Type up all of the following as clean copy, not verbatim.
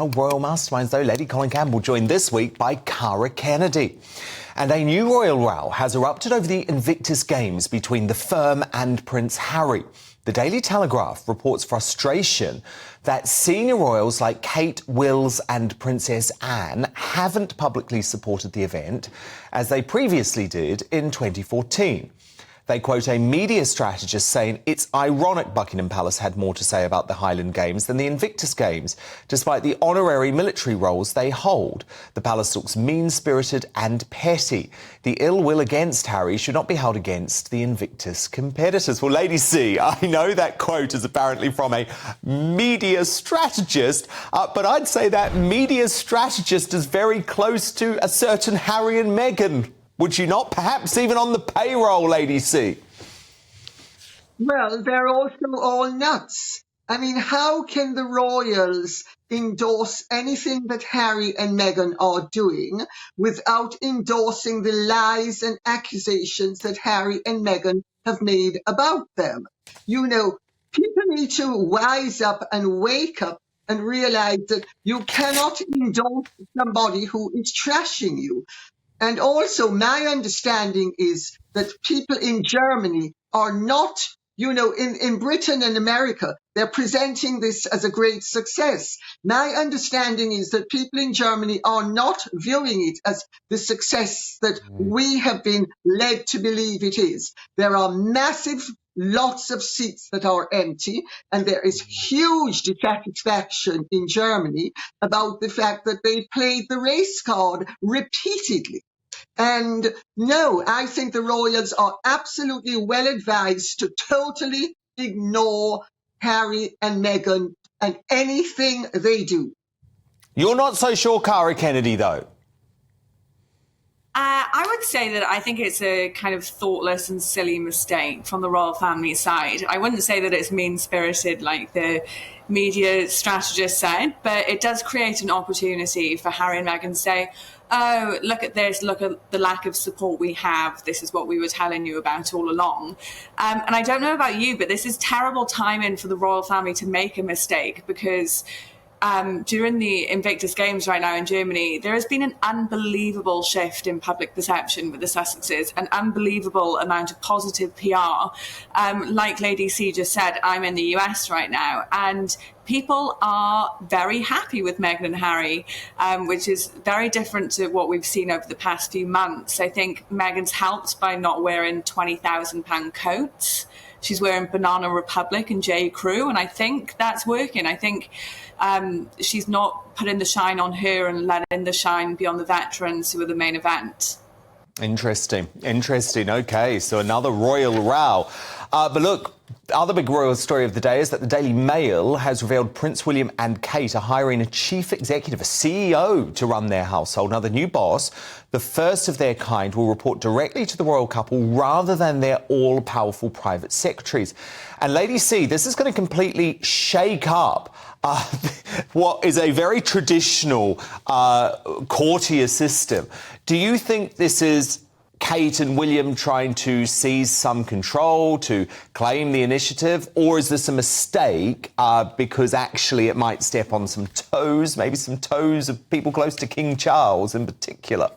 Oh, royal masterminds, though. Lady Colin Campbell joined this week by Cara Kennedy. And a new royal row has erupted over the Invictus Games between the firm and Prince Harry. The Daily Telegraph reports frustration that senior royals like Kate, Wills and Princess Anne haven't publicly supported the event, as they previously did in 2014. They quote a media strategist saying it's ironic Buckingham Palace had more to say about the Highland Games than the Invictus Games, despite the honorary military roles they hold. The palace looks mean-spirited and petty. The ill will against Harry should not be held against the Invictus competitors. Well, Lady C, I know that quote is apparently from a media strategist, but I'd say that media strategist is very close to a certain Harry and Meghan. Would you not? Perhaps even on the payroll, Lady C. Well, they're also all nuts. I mean, how can the royals endorse anything that Harry and Meghan are doing without endorsing the lies and accusations that Harry and Meghan have made about them? You know, people need to wise up and wake up and realize that you cannot endorse somebody who is trashing you. And also, my understanding is that people in Germany are not, you know, in Britain and America, they're presenting this as a great success. My understanding is that people in Germany are not viewing it as the success that we have been led to believe it is. There are lots of seats that are empty, and there is huge dissatisfaction in Germany about the fact that they played the race card repeatedly. And no, I think the royals are absolutely well advised to totally ignore Harry and Meghan and anything they do. You're not so sure, Cara Kennedy, though? I would say that I think it's a kind of thoughtless and silly mistake from the royal family side. I wouldn't say that it's mean-spirited like the media strategist said, but it does create an opportunity for Harry and Meghan to say, oh, look at this, look at the lack of support we have. This is what we were telling you about all along. And I don't know about you, but this is terrible timing for the royal family to make a mistake, because during the Invictus Games right now in Germany, there has been an unbelievable shift in public perception with the Sussexes, an unbelievable amount of positive PR. Like Lady C just said, I'm in the US right now, and people are very happy with Meghan and Harry, which is very different to what we've seen over the past few months. I think Meghan's helped by not wearing £20,000 coats. She's wearing Banana Republic and J. Crew, and I think that's working. I think she's not putting the shine on her and letting the shine be on the veterans who are the main event. Interesting. OK, so another royal row. But look, the other big royal story of the day is that the Daily Mail has revealed Prince William and Kate are hiring a chief executive, a CEO, to run their household. Now, the new boss, the first of their kind, will report directly to the royal couple rather than their all-powerful private secretaries. And Lady C, this is going to completely shake up what is a very traditional courtier system. Do you think this is Kate and William trying to seize some control, to claim the initiative, or is this a mistake because actually it might step on some toes, maybe some toes of people close to King Charles in particular?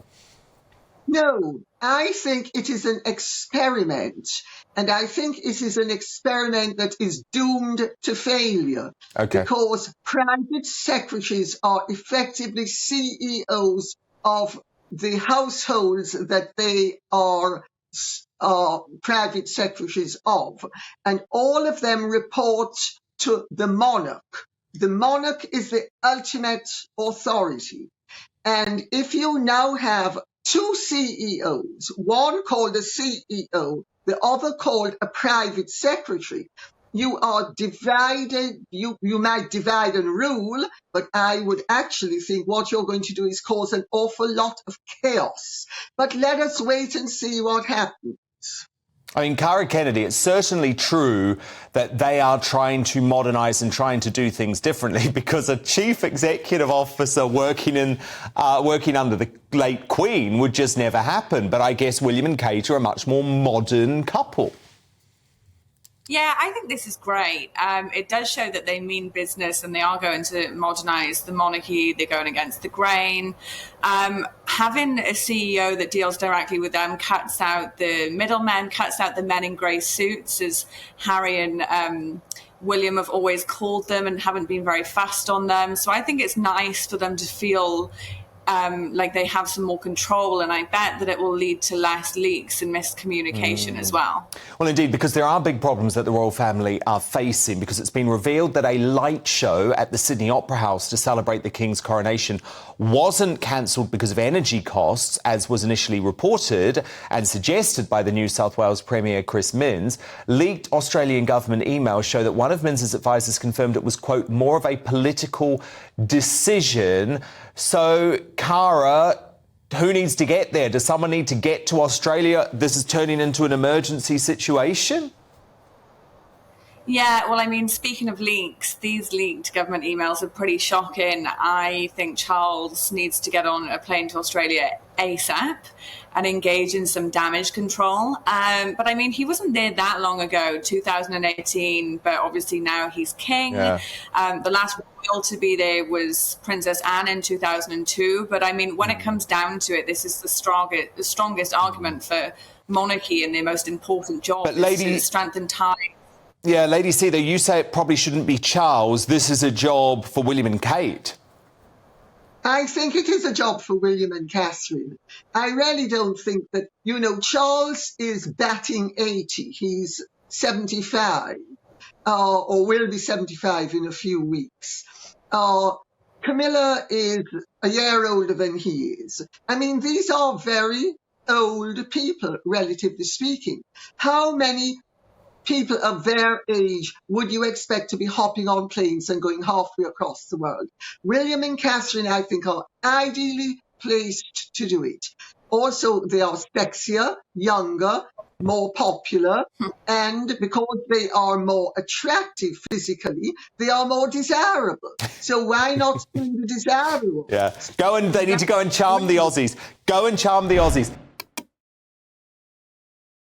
No, I think it is an experiment, and I think it is an experiment that is doomed to failure. Okay. Because private secretaries are effectively CEOs of the households that they are private secretaries of, and all of them report to the monarch. The monarch is the ultimate authority. And if you now have two CEOs, one called a CEO, the other called a private secretary, you are divided, you might divide and rule, but I would actually think what you're going to do is cause an awful lot of chaos. But let us wait and see what happens. I mean, Cara Kennedy, it's certainly true that they are trying to modernise and trying to do things differently, because a chief executive officer working under the late Queen would just never happen. But I guess William and Kate are a much more modern couple. Yeah, I think this is great. It does show that they mean business and they are going to modernise the monarchy. They're going against the grain. Having a CEO that deals directly with them cuts out the middlemen, cuts out the men in grey suits, as Harry and William have always called them and haven't been very fast on them. So I think it's nice for them to feel like they have some more control, and I bet that it will lead to less leaks and miscommunication as well. Well, indeed, because there are big problems that the royal family are facing, because it's been revealed that a light show at the Sydney Opera House to celebrate the King's coronation wasn't cancelled because of energy costs, as was initially reported and suggested by the New South Wales Premier Chris Minns. Leaked Australian government emails show that one of Minns' advisors confirmed it was, quote, more of a political decision. So, Cara, who needs to get there? Does someone need to get to Australia? This is turning into an emergency situation? Yeah, well, I mean, speaking of leaks, these leaked government emails are pretty shocking. I think Charles needs to get on a plane to Australia ASAP and engage in some damage control. But I mean, he wasn't there that long ago, 2018, but obviously now he's king. Yeah. The last royal to be there was Princess Anne in 2002. But I mean, when it comes down to it, this is the strongest argument for monarchy and their most important job, But is to strengthen ties. Yeah, Lady C, though, you say it probably shouldn't be Charles. This is a job for William and Kate. I think it is a job for William and Catherine. I really don't think that, Charles is batting 80. He's 75, or will be 75 in a few weeks. Camilla is a year older than he is. I mean, these are very old people, relatively speaking. How many people of their age would you expect to be hopping on planes and going halfway across the world? William and Catherine, I think, are ideally placed to do it. Also, they are sexier, younger, more popular, and because they are more attractive physically, they are more desirable. So why not do the desirable? Yeah, they need to go and charm the Aussies. Go and charm the Aussies.